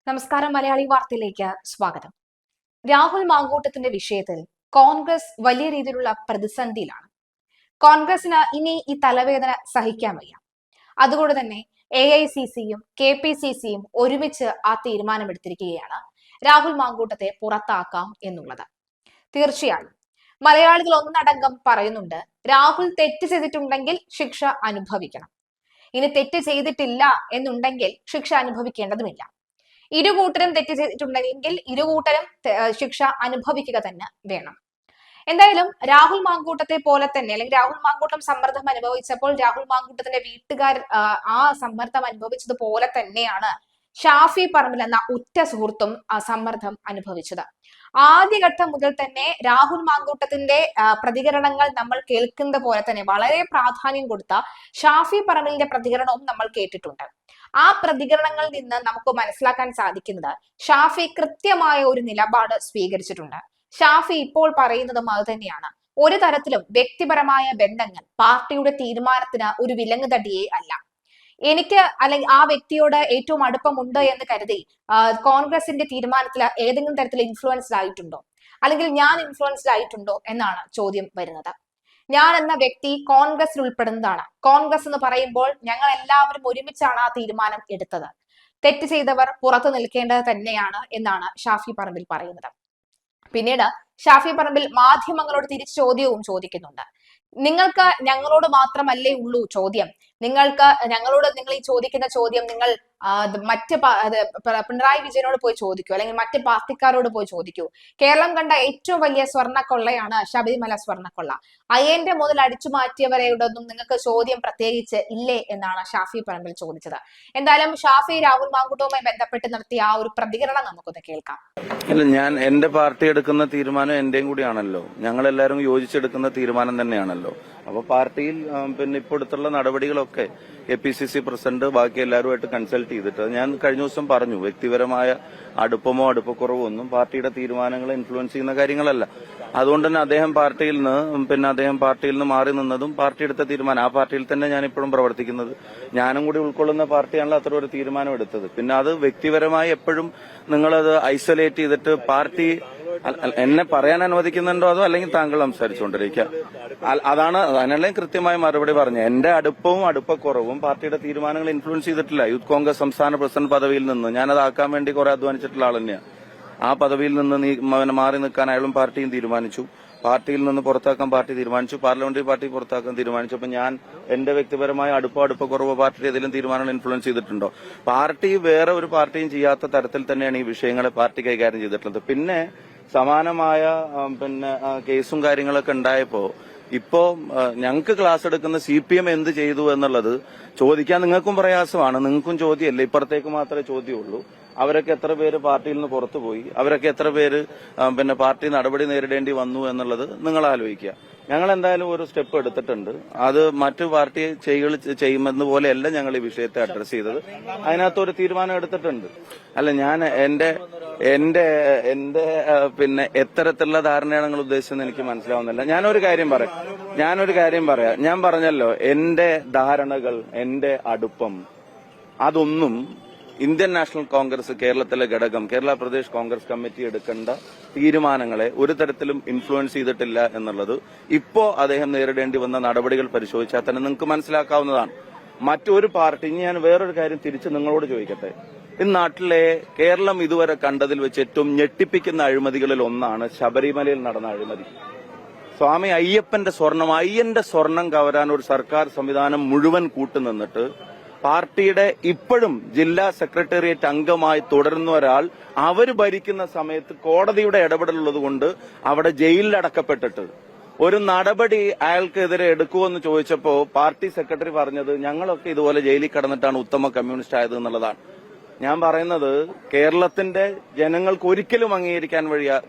നമസ്കാരം. മലയാളി വാർത്തയിലേക്ക് സ്വാഗതം. രാഹുൽ മാങ്കൂട്ടത്തിന്റെ വിഷയത്തിൽ കോൺഗ്രസ് വലിയ രീതിയിലുള്ള പ്രതിസന്ധിയിലാണ്. കോൺഗ്രസിന് ഇനി ഈ തലവേദന സഹിക്കാൻ വയ്യ. അതുകൊണ്ട് തന്നെ AICCയും KPCCയും ഒരുമിച്ച് ആ തീരുമാനമെടുത്തിരിക്കുകയാണ് രാഹുൽ മാങ്കൂട്ടത്തെ പുറത്താക്കാം എന്നുള്ളത്. തീർച്ചയായും മലയാളികൾ ഒന്നടങ്കം പറയുന്നുണ്ട്, രാഹുൽ തെറ്റ് ചെയ്തിട്ടുണ്ടെങ്കിൽ ശിക്ഷ അനുഭവിക്കണം. ഇനി തെറ്റ് ചെയ്തിട്ടില്ല എന്നുണ്ടെങ്കിൽ ശിക്ഷ അനുഭവിക്കേണ്ടതുമില്ല. ഇരുകൂട്ടരും തെറ്റ് ചെയ്തിട്ടുണ്ടെങ്കിൽ ഇരുകൂട്ടരും ശിക്ഷ അനുഭവിക്കുക തന്നെ വേണം. എന്തായാലും രാഹുൽ മാങ്കൂട്ടത്തെ പോലെ തന്നെ, അല്ലെങ്കിൽ രാഹുൽ മാങ്കൂട്ടം സമ്മർദ്ദം അനുഭവിച്ചപ്പോൾ രാഹുൽ മാങ്കൂട്ടത്തിന്റെ വീട്ടുകാർ ആ സമ്മർദ്ദം അനുഭവിച്ചതുപോലെ തന്നെയാണ് ഷാഫി പറമ്പിൽ എന്ന ഉറ്റ സുഹൃത്തും സമ്മർദ്ദം അനുഭവിച്ചത്. ആദ്യഘട്ടം മുതൽ തന്നെ രാഹുൽ മാങ്കൂട്ടത്തിന്റെ പ്രതികരണങ്ങൾ നമ്മൾ കേൾക്കുന്ന പോലെ തന്നെ വളരെ പ്രാധാന്യം കൊടുത്ത ഷാഫി പറമ്പിലിന്റെ പ്രതികരണവും നമ്മൾ കേട്ടിട്ടുണ്ട്. ആ പ്രതികരണങ്ങളിൽ നിന്ന് നമുക്ക് മനസ്സിലാക്കാൻ സാധിക്കുന്നത് ഷാഫി കൃത്യമായ ഒരു നിലപാട് സ്വീകരിച്ചിട്ടുണ്ട്. ഷാഫി ഇപ്പോൾ പറയുന്നതും അത് തന്നെയാണ്. ഒരു തരത്തിലും വ്യക്തിപരമായ ബന്ധങ്ങൾ പാർട്ടിയുടെ തീരുമാനത്തിന് ഒരു വിലങ്ങുതടിയേ അല്ല. എനിക്ക് അല്ലെങ്കിൽ ആ വ്യക്തിയോട് ഏറ്റവും അടുപ്പമുണ്ട് എന്ന് കരുതി കോൺഗ്രസിന്റെ തീരുമാനത്തിൽ ഏതെങ്കിലും തരത്തിൽ ഇൻഫ്ലുവൻസ്ഡ് ആയിട്ടുണ്ടോ, അല്ലെങ്കിൽ ഞാൻ ഇൻഫ്ലുവൻസ്ഡ് ആയിട്ടുണ്ടോ എന്നാണ് ചോദ്യം വരുന്നത്. ഞാൻ എന്ന വ്യക്തി കോൺഗ്രസിൽ ഉൾപ്പെടുന്നതാണ്. കോൺഗ്രസ് എന്ന് പറയുമ്പോൾ ഞങ്ങൾ എല്ലാവരും ഒരുമിച്ചാണ് ആ തീരുമാനം എടുത്തത്. തെറ്റ് ചെയ്തവർ പുറത്തു നിൽക്കേണ്ടത് തന്നെയാണ് എന്നാണ് ഷാഫി പറമ്പിൽ പറയുന്നത്. പിന്നീട് ഷാഫി പറമ്പിൽ മാധ്യമങ്ങളോട് തിരിച്ചു ചോദ്യവും ചോദിക്കുന്നുണ്ട്. നിങ്ങൾക്ക് ഞങ്ങളോട് മാത്രമല്ലേ ഉള്ളൂ ചോദ്യം? നിങ്ങൾ ഈ ചോദിക്കുന്ന ചോദ്യം നിങ്ങൾ മറ്റ് പിണറായി വിജയനോട് പോയി ചോദിക്കൂ, അല്ലെങ്കിൽ മറ്റ് പാർട്ടിക്കാരോട് പോയി ചോദിക്കൂ. കേരളം കണ്ട ഏറ്റവും വലിയ സ്വർണ്ണക്കൊള്ളയാണ് ശബരിമല സ്വർണ്ണക്കൊള്ള. അയ്യന്റെ മുതൽ അടിച്ചു മാറ്റിയവരോടൊന്നും നിങ്ങൾക്ക് ചോദ്യം പ്രത്യേകിച്ച് ഇല്ലേ എന്നാണ് ഷാഫി പറമ്പിൽ ചോദിച്ചത്. എന്തായാലും ഷാഫി രാഹുൽ മാങ്കൂട്ടവുമായി ബന്ധപ്പെട്ട് നടത്തിയ ആ ഒരു പ്രതികരണം നമുക്കൊന്ന് കേൾക്കാം. ഞാൻ എന്റെ പാർട്ടി എടുക്കുന്ന തീരുമാനം എന്റെയും കൂടിയാണല്ലോ. ഞങ്ങൾ എല്ലാവരും യോജിച്ചെടുക്കുന്ന തീരുമാനം തന്നെയാണല്ലോ. അപ്പൊ പാർട്ടിയിൽ പിന്നെ ഇപ്പോൾ എടുത്തുള്ള നടപടികളൊക്കെ KPCC പ്രസിഡന്റ് ബാക്കി എല്ലാവരുമായിട്ട് കൺസൾട്ട് ചെയ്തിട്ട് ഞാൻ കഴിഞ്ഞ ദിവസം പറഞ്ഞു, വ്യക്തിപരമായ അടുപ്പമോ അടുപ്പക്കുറവോ ഒന്നും പാർട്ടിയുടെ തീരുമാനങ്ങളെ ഇൻഫ്ലുവൻസ് ചെയ്യുന്ന കാര്യങ്ങളല്ല. അതുകൊണ്ട് തന്നെ അദ്ദേഹം പാർട്ടിയിൽ നിന്ന് മാറി നിന്നതും പാർട്ടി എടുത്ത തീരുമാനം. ആ പാർട്ടിയിൽ തന്നെ ഞാൻ ഇപ്പോഴും പ്രവർത്തിക്കുന്നത്. ഞാനും കൂടി ഉൾക്കൊള്ളുന്ന പാർട്ടിയാണല്ലോ അത്ര ഒരു തീരുമാനം എടുത്തത്. പിന്നെ അത് വ്യക്തിപരമായി എപ്പോഴും നിങ്ങളത് ഐസൊലേറ്റ് ചെയ്തിട്ട് പാർട്ടി എന്നെ പറയാൻ അനുവദിക്കുന്നുണ്ടോ അതോ അല്ലെങ്കിൽ താങ്കൾ സംസാരിച്ചുകൊണ്ടിരിക്കുക? അതാണ് അതിനെല്ലാം കൃത്യമായ മറുപടി പറഞ്ഞു. എന്റെ അടുപ്പവും അടുപ്പക്കുറവും പാർട്ടിയുടെ തീരുമാനങ്ങൾ ഇൻഫ്ലുവൻസ് ചെയ്തിട്ടില്ല. യൂത്ത് കോൺഗ്രസ് സംസ്ഥാന പ്രസിഡന്റ് പദവിയിൽ നിന്ന് ഞാനതാക്കാൻ വേണ്ടി കുറെ അധ്വാനിച്ചിട്ടുള്ള ആൾ തന്നെയാണ്. ആ പദവിയിൽ നിന്ന് മാറി നിൽക്കാൻ അയാളും പാർട്ടിയും തീരുമാനിച്ചു. പാർട്ടിയിൽ നിന്ന് പുറത്താക്കാൻ പാർട്ടി തീരുമാനിച്ചു. പാർലമെന്ററി പാർട്ടി പുറത്താക്കാൻ തീരുമാനിച്ചു. അപ്പൊ ഞാൻ എന്റെ വ്യക്തിപരമായ അടുപ്പക്കുറവ് പാർട്ടിയുടെ ഏതെങ്കിലും തീരുമാനങ്ങൾ ഇൻഫ്ലുവൻസ് ചെയ്തിട്ടുണ്ടോ? പാർട്ടി വേറെ ഒരു പാർട്ടിയും ചെയ്യാത്ത തരത്തിൽ തന്നെയാണ് ഈ വിഷയങ്ങളെ പാർട്ടി കൈകാര്യം ചെയ്തിട്ടുള്ളത്. പിന്നെ സമാനമായ കേസും കാര്യങ്ങളൊക്കെ ഉണ്ടായപ്പോ ഇപ്പോ ഞങ്ങൾക്ക് ക്ലാസ് എടുക്കുന്ന CPM എന്ത് ചെയ്തു എന്നുള്ളത് ചോദിക്കാൻ നിങ്ങൾക്കും പ്രയാസമാണ്. നിങ്ങൾക്കും ചോദ്യമല്ലേ, ഇപ്പുറത്തേക്ക് മാത്രമേ ചോദ്യമുള്ളൂ. അവരൊക്കെ എത്ര പേര് പാർട്ടിയിൽ നിന്ന് പുറത്തുപോയി, അവരൊക്കെ എത്ര പേര് പാർട്ടി നടപടി നേരിടേണ്ടി വന്നു എന്നുള്ളത് നിങ്ങൾ ആലോചിക്കുക. ഞങ്ങൾ എന്തായാലും ഒരു സ്റ്റെപ്പ് എടുത്തിട്ടുണ്ട്. അത് മറ്റു പാർട്ടി ചെയ്യുമെന്ന് പോലെയല്ല ഞങ്ങൾ ഈ വിഷയത്തെ അഡ്രസ് ചെയ്തത്. അതിനകത്തൊരു തീരുമാനം എടുത്തിട്ടുണ്ട്. അല്ല, ഞാൻ എന്റെ എത്തരത്തിലുള്ള ധാരണയാണ് നിങ്ങൾ ഉദ്ദേശിച്ചതെന്ന് എനിക്ക് മനസ്സിലാവുന്നില്ല. ഞാനൊരു കാര്യം പറയാം. ഞാൻ പറഞ്ഞല്ലോ, എന്റെ ധാരണകൾ, എന്റെ അടുപ്പം, അതൊന്നും ഇന്ത്യൻ നാഷണൽ കോൺഗ്രസ് കേരളത്തിലെ ഘടകം കേരള പ്രദേശ് കോൺഗ്രസ് കമ്മിറ്റി എടുക്കേണ്ട തീരുമാനങ്ങളെ ഒരു തരത്തിലും ഇൻഫ്ലുവൻസ് ചെയ്തിട്ടില്ല എന്നുള്ളത് ഇപ്പോ അദ്ദേഹം നേരിടേണ്ടി വന്ന നടപടികൾ പരിശോധിച്ചാൽ തന്നെ നിങ്ങൾക്ക് മനസ്സിലാക്കാവുന്നതാണ്. മറ്റൊരു പാർട്ടി, ഞാൻ വേറൊരു കാര്യം തിരിച്ച് നിങ്ങളോട് ചോദിക്കട്ടെ. ഈ നാട്ടിലെ കേരളം ഇതുവരെ കണ്ടതിൽ വെച്ച് ഏറ്റവും ഞെട്ടിപ്പിക്കുന്ന അഴിമതികളിൽ ഒന്നാണ് ശബരിമലയിൽ നടന്ന അഴിമതി. സ്വാമി അയ്യന്റെ സ്വർണം കവരാൻ ഒരു സർക്കാർ സംവിധാനം മുഴുവൻ കൂട്ടുനിന്നിട്ട് പാർട്ടിയുടെ ഇപ്പോഴും ജില്ലാ സെക്രട്ടേറിയറ്റ് അംഗമായി തുടരുന്ന ഒരാൾ അവർ ഭരിക്കുന്ന സമയത്ത് കോടതിയുടെ ഇടപെടലുള്ളത് കൊണ്ട് അവിടെ ജയിലിൽ അടക്കപ്പെട്ടിട്ട് ഒരു നടപടി അയാൾക്കെതിരെ എടുക്കുമെന്ന് ചോദിച്ചപ്പോ പാർട്ടി സെക്രട്ടറി പറഞ്ഞത് ഞങ്ങളൊക്കെ ഇതുപോലെ ജയിലിൽ കിടന്നിട്ടാണ് ഉത്തമ കമ്മ്യൂണിസ്റ്റ് ആയത് എന്നുള്ളതാണ്. ഞാൻ പറയുന്നത്, കേരളത്തിന്റെ ജനങ്ങൾക്ക് ഒരിക്കലും അംഗീകരിക്കാൻ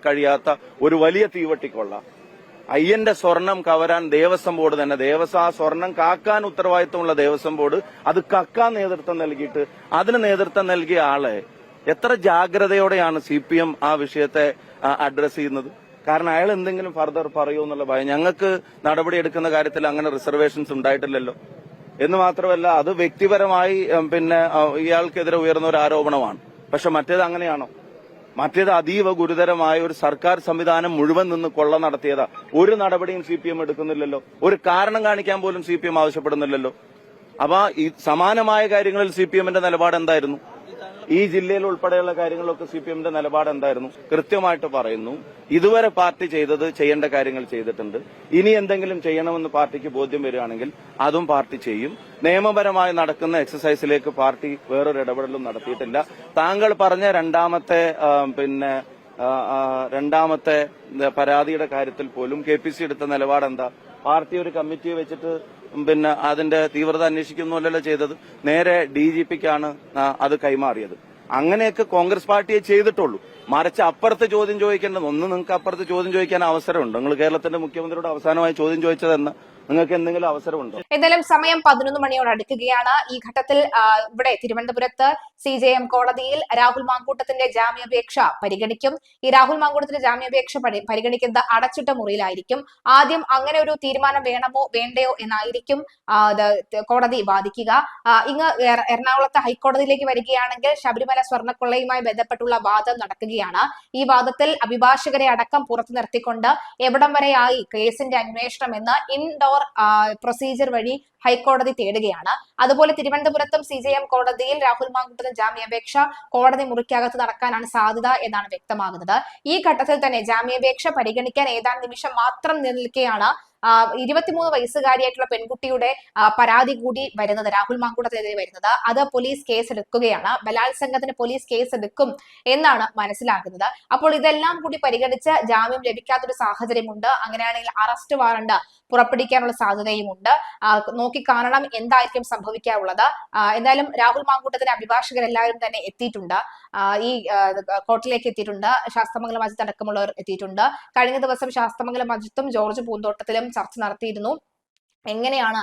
കഴിയാത്ത ഒരു വലിയ തീവട്ടിക്കൊള്ള, അയ്യന്റെ സ്വർണം കവരാൻ ദേവസ്വം ബോർഡ് തന്നെ, ആ സ്വർണം കാക്കാൻ ഉത്തരവാദിത്തമുള്ള ദേവസ്വം ബോർഡ് അത് കക്കാൻ നേതൃത്വം നൽകിയിട്ട് അതിന് നേതൃത്വം നൽകിയ ആളെ എത്ര ജാഗ്രതയോടെയാണ് CPM ആ വിഷയത്തെ അഡ്രസ് ചെയ്യുന്നത്? കാരണം അയാൾ എന്തെങ്കിലും ഫർദർ പറയുമോ എന്നുള്ള ഭയം. ഞങ്ങൾക്ക് നടപടിയെടുക്കുന്ന കാര്യത്തിൽ അങ്ങനെ റിസർവേഷൻസ് ഉണ്ടായിട്ടില്ലല്ലോ. എന്ന് മാത്രമല്ല, അത് വ്യക്തിപരമായി ഇയാൾക്കെതിരെ ഉയർന്ന ഒരു ആരോപണമാണ്. പക്ഷെ മറ്റേത് അങ്ങനെയാണോ? മറ്റേത് അതീവ ഗുരുതരമായ ഒരു സർക്കാർ സംവിധാനം മുഴുവൻ നിന്ന് കൊള്ള നടത്തിയതാ. ഒരു നടപടിയും CPM എടുക്കുന്നില്ലല്ലോ. ഒരു കാരണം കാണിക്കാൻ പോലും CPM ആവശ്യപ്പെടുന്നില്ലല്ലോ. അപ്പൊ ഈ സമാനമായ കാര്യങ്ങളിൽ CPMന്റെ നിലപാട് എന്തായിരുന്നു? ഈ ജില്ലയിൽ ഉൾപ്പെടെയുള്ള കാര്യങ്ങളിലൊക്കെ CPMന്റെ നിലപാട് എന്തായിരുന്നു? കൃത്യമായിട്ട് പറയുന്നു, ഇതുവരെ പാർട്ടി ചെയ്യേണ്ട കാര്യങ്ങൾ ചെയ്തിട്ടുണ്ട്. ഇനി എന്തെങ്കിലും ചെയ്യണമെന്ന് പാർട്ടിക്ക് ബോധ്യം വരികയാണെങ്കിൽ അതും പാർട്ടി ചെയ്യും. നിയമപരമായി നടക്കുന്ന എക്സസൈസിലേക്ക് പാർട്ടി വേറൊരു ഇടപെടലും നടത്തിയിട്ടില്ല. താങ്കൾ പറഞ്ഞ രണ്ടാമത്തെ പരാതിയുടെ കാര്യത്തിൽ പോലും KPC എടുത്ത നിലപാട് എന്താ? പാർട്ടി ഒരു കമ്മിറ്റിയെ വെച്ചിട്ട് അതിന്റെ തീവ്രത അന്വേഷിക്കുന്നല്ലോ ചെയ്തത്. നേരെ DGPക്കാണ് അത് കൈമാറിയത്. അങ്ങനെയൊക്കെ കോൺഗ്രസ് പാർട്ടിയെ ചെയ്തിട്ടുള്ളൂ. മറിച്ച് അപ്പുറത്ത് ചോദ്യം ചോദിക്കേണ്ടത് നിങ്ങൾക്ക് അപ്പുറത്ത് ചോദ്യം ചോദിക്കാൻ അവസരമുണ്ട്. നിങ്ങൾ കേരളത്തിന്റെ മുഖ്യമന്ത്രിയോട് അവസാനമായി ചോദ്യം ചോദിച്ചതെന്ന് നിങ്ങൾക്ക് എന്തെങ്കിലും അവസരമുണ്ടോ? എന്തായാലും സമയം 11 മണിയോട് അടുക്കുകയാണ്. ഈ ഘട്ടത്തിൽ ഇവിടെ തിരുവനന്തപുരത്ത് CJM കോടതിയിൽ രാഹുൽ മാങ്കൂട്ടത്തിന്റെ ജാമ്യാപേക്ഷ പരിഗണിക്കും. ഈ രാഹുൽ മാങ്കൂട്ടത്തിന്റെ ജാമ്യാപേക്ഷ പരിഗണിക്കുന്നത് അടച്ചിട്ട മുറിയിലായിരിക്കും. ആദ്യം അങ്ങനെ ഒരു തീരുമാനം വേണമോ വേണ്ടയോ എന്നായിരിക്കും കോടതി വാദിക്കുക. ഇങ്ങ് എറണാകുളത്ത് ഹൈക്കോടതിയിലേക്ക് വരികയാണെങ്കിൽ ശബരിമല സ്വർണ്ണക്കൊള്ളയുമായി ബന്ധപ്പെട്ടുള്ള വാദം നടക്കുകയാണ്. ഈ വാദത്തിൽ അഭിഭാഷകരെ അടക്കം പുറത്തു നിർത്തിക്കൊണ്ട് എവിടം വരെയായി കേസിന്റെ അന്വേഷണം എന്ന് ഇൻഡോർ പ്രൊസീജിയർ വഴി ഹൈക്കോടതി തേടുകയാണ്. അതുപോലെ തിരുവനന്തപുരത്തും CJM കോടതിയിൽ രാഹുൽ മാങ്കൂട്ടത്തിന് ജാമ്യാപേക്ഷ കോടതി മുറിക്കകത്ത് നടക്കാനാണ് സാധ്യത എന്നാണ് വ്യക്തമാകുന്നത്. ഈ ഘട്ടത്തിൽ തന്നെ ജാമ്യാപേക്ഷ പരിഗണിക്കാൻ ഏതാനും നിമിഷം മാത്രം നിൽക്കെയാണ് 23 വയസ്സുകാരിയായിട്ടുള്ള പെൺകുട്ടിയുടെ പരാതി കൂടി വരുന്നത്, രാഹുൽ മാങ്കൂട്ടത്തിനെതിരെ വരുന്നത്. അത് പോലീസ് കേസെടുക്കുകയാണ്. ബലാത്സംഗത്തിന് പോലീസ് കേസെടുക്കും എന്നാണ് മനസ്സിലാക്കുന്നത്. അപ്പോൾ ഇതെല്ലാം കൂടി പരിഗണിച്ച് ജാമ്യം ലഭിക്കാത്തൊരു സാഹചര്യമുണ്ട്. അങ്ങനെയാണെങ്കിൽ അറസ്റ്റ് വാറണ്ട് പുറപ്പെടുവിക്കാനുള്ള സാധ്യതയുമുണ്ട്. നോക്കിക്കാണണം എന്തായിരിക്കും സംഭവിക്കാനുള്ളത്. എന്തായാലും രാഹുൽ മാങ്കൂട്ടത്തിന്റെ അഭിഭാഷകരെല്ലാവരും തന്നെ എത്തിയിട്ടുണ്ട്. ഈ കോർട്ടിലേക്ക് എത്തിയിട്ടുണ്ട്. ശാസ്തമംഗലം അജിത്ത് അടക്കമുള്ളവർ എത്തിയിട്ടുണ്ട്. കഴിഞ്ഞ ദിവസം ശാസ്തമംഗലം അജിത്തും ജോർജ് പൂന്തോട്ടത്തിലും ചർച്ച നടത്തിയിരുന്നു. എങ്ങനെയാണ്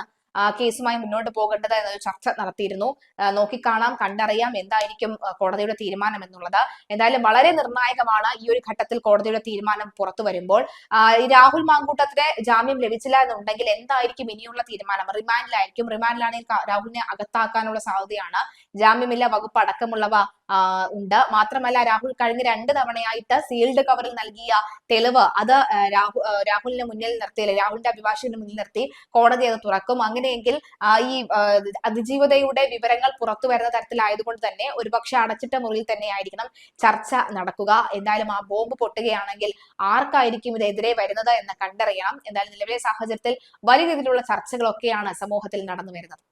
കേസുമായി മുന്നോട്ട് പോകേണ്ടത് എന്നൊരു ചർച്ച നടത്തിയിരുന്നു. നോക്കിക്കാണാം, കണ്ടറിയാം എന്തായിരിക്കും കോടതിയുടെ തീരുമാനം എന്നുള്ളത്. എന്തായാലും വളരെ നിർണായകമാണ് ഈ ഒരു ഘട്ടത്തിൽ കോടതിയുടെ തീരുമാനം പുറത്തു വരുമ്പോൾ. രാഹുൽ മാങ്കൂട്ടത്തിന് ജാമ്യം ലഭിച്ചില്ല എന്നുണ്ടെങ്കിൽ എന്തായിരിക്കും ഇനിയുള്ള തീരുമാനം? റിമാൻഡിലായിരിക്കും. റിമാൻഡിലാണെങ്കിൽ രാഹുലിനെ അകത്താക്കാനുള്ള സാധ്യതയാണ്. ജാമ്യമില്ല വകുപ്പ് അടക്കമുള്ളവ ഉണ്ട്. മാത്രമല്ല രാഹുൽ കഴിഞ്ഞ 2 തവണയായിട്ട് സീൽഡ് കവറിൽ നൽകിയ തെളിവ് അത് രാഹുലിന്റെ മുന്നിൽ നിർത്തി, രാഹുലിന്റെ അഭിഭാഷകന്റെ മുന്നിൽ നിർത്തി കോടതി അത് തുറക്കും. അങ്ങനെയെങ്കിൽ ഈ അതിജീവതയുടെ വിവരങ്ങൾ പുറത്തു വരുന്ന തരത്തിലായതുകൊണ്ട് തന്നെ ഒരുപക്ഷെ അടച്ചിട്ട മുറിയിൽ തന്നെ ആയിരിക്കണം ചർച്ച നടക്കുക. എന്തായാലും ആ ബോംബ് പൊട്ടുകയാണെങ്കിൽ ആർക്കായിരിക്കും ഇതെതിരെ വരുന്നത് എന്ന് കണ്ടറിയണം. എന്തായാലും നിലവിലെ സാഹചര്യത്തിൽ വലിയ രീതിയിലുള്ള ചർച്ചകളൊക്കെയാണ് സമൂഹത്തിൽ നടന്നു വരുന്നത്.